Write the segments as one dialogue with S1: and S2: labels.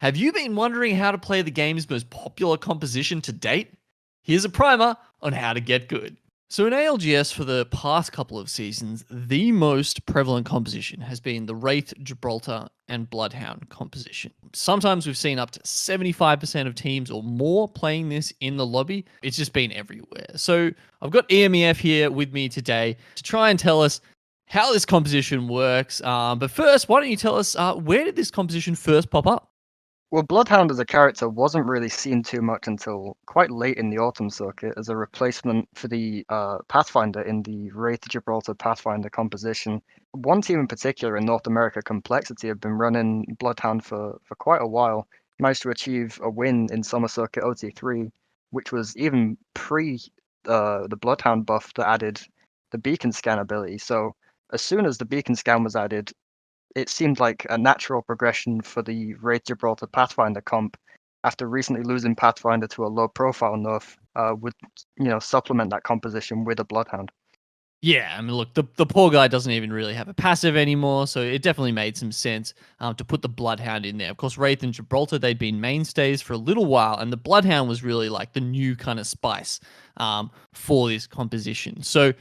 S1: Have you been wondering how to play the game's most popular composition to date? Here's a primer on how to get good. So, in ALGS for the past couple of seasons, the most prevalent composition has been the Wraith, Gibraltar, and Bloodhound composition. Sometimes we've seen up to 75% of teams or more playing this in the lobby. It's just been everywhere. So, I've got EMEF here with me today to try and tell us how this composition works. But first, why don't you tell us where did this composition first pop up?
S2: Well, Bloodhound as a character wasn't really seen too much until quite late in the Autumn Circuit as a replacement for the Pathfinder in the Wraith Gibraltar Pathfinder composition. One team in particular in North America, Complexity, have been running Bloodhound for quite a while, managed to achieve a win in Summer Circuit OT3, which was even pre the Bloodhound buff that added the beacon scan ability. So as soon as the beacon scan was added, it seemed like a natural progression for the Wraith Gibraltar Pathfinder comp after recently losing Pathfinder to a low profile nerf would supplement that composition with a Bloodhound.
S1: Yeah, I mean, look, the poor guy doesn't even really have a passive anymore, so it definitely made some sense to put the Bloodhound in there. Of course, Wraith and Gibraltar, they'd been mainstays for a little while, and the Bloodhound was really like the new kind of spice for this composition. So,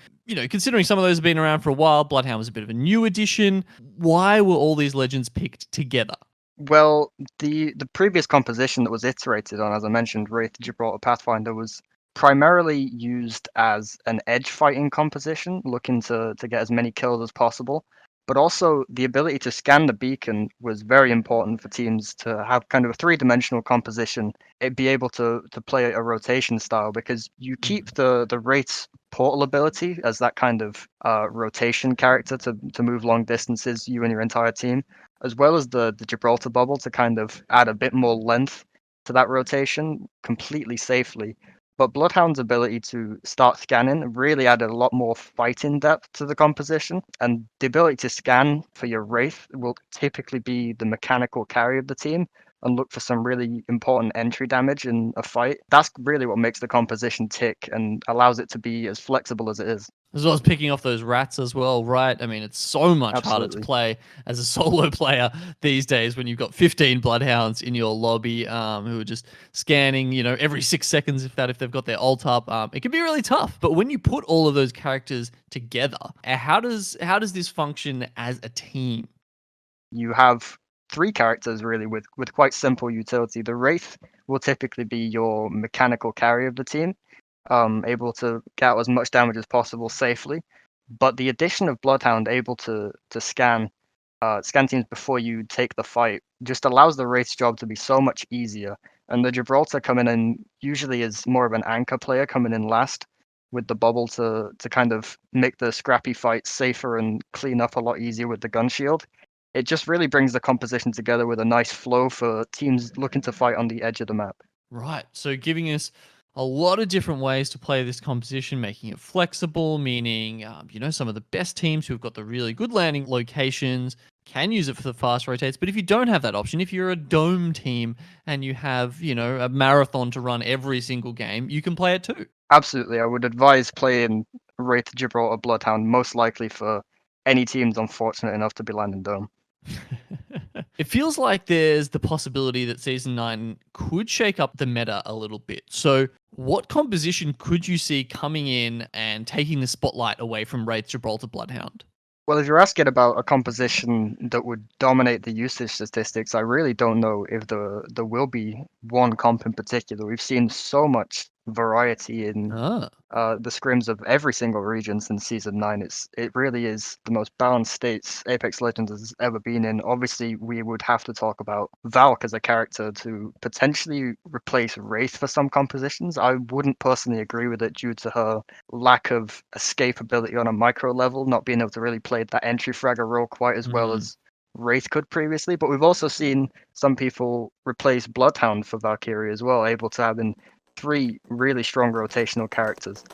S1: considering some of those have been around for a while, Bloodhound was a bit of a new addition. Why were all these legends picked together?
S2: Well, the previous composition that was iterated on, as I mentioned, Wraith Gibraltar Pathfinder, was primarily used as an edge fighting composition, looking to get as many kills as possible. But also the ability to scan the beacon was very important for teams to have kind of a three-dimensional composition. It'd be able to play a rotation style because you keep the Wraith's portal ability as that kind of rotation character to move long distances, you and your entire team, as well as the Gibraltar bubble to kind of add a bit more length to that rotation completely safely. But Bloodhound's ability to start scanning really added a lot more fighting depth to the composition, and the ability to scan for your Wraith will typically be the mechanical carry of the team and look for some really important entry damage in a fight. That's really what makes the composition tick and allows it to be as flexible as it is.
S1: As well as picking off those rats as well, right? I mean, it's so much harder to
S2: Absolutely.
S1: play as a solo player these days when you've got 15 bloodhounds in your lobby who are just scanning, every 6 seconds, if they've got their ult up. It can be really tough. But when you put all of those characters together, how does this function as a team?
S2: You have three characters really with quite simple utility. The Wraith will typically be your mechanical carry of the team, able to get out as much damage as possible safely. But the addition of Bloodhound able to scan teams before you take the fight just allows the Wraith's job to be so much easier. And the Gibraltar coming in usually is more of an anchor player coming in last with the bubble to kind of make the scrappy fight safer and clean up a lot easier with the gun shield. It just really brings the composition together with a nice flow for teams looking to fight on the edge of the map.
S1: Right. So giving us a lot of different ways to play this composition, making it flexible, meaning, some of the best teams who've got the really good landing locations can use it for the fast rotates. But if you don't have that option, if you're a dome team and you have, a marathon to run every single game, you can play it too.
S2: Absolutely, I would advise playing Wraith Gibraltar Bloodhound, most likely for any teams unfortunate enough to be landing dome.
S1: It feels like there's the possibility that Season 9 could shake up the meta a little bit. So, what composition could you see coming in and taking the spotlight away from Wraith Gibraltar Bloodhound?
S2: Well, if you're asking about a composition that would dominate the usage statistics, I really don't know if there will be one comp in particular. We've seen so much variety in
S1: Ah.
S2: the scrims of every single region since Season 9. It really is the most balanced states Apex Legends has ever been in. Obviously, we would have to talk about Valk as a character to potentially replace Wraith for some compositions. I wouldn't personally agree with it due to her lack of escapability on a micro level, not being able to really play that entry fragger role quite as well as Wraith could previously. But we've also seen some people replace Bloodhound for Valkyrie as well, able to have three really strong rotational characters.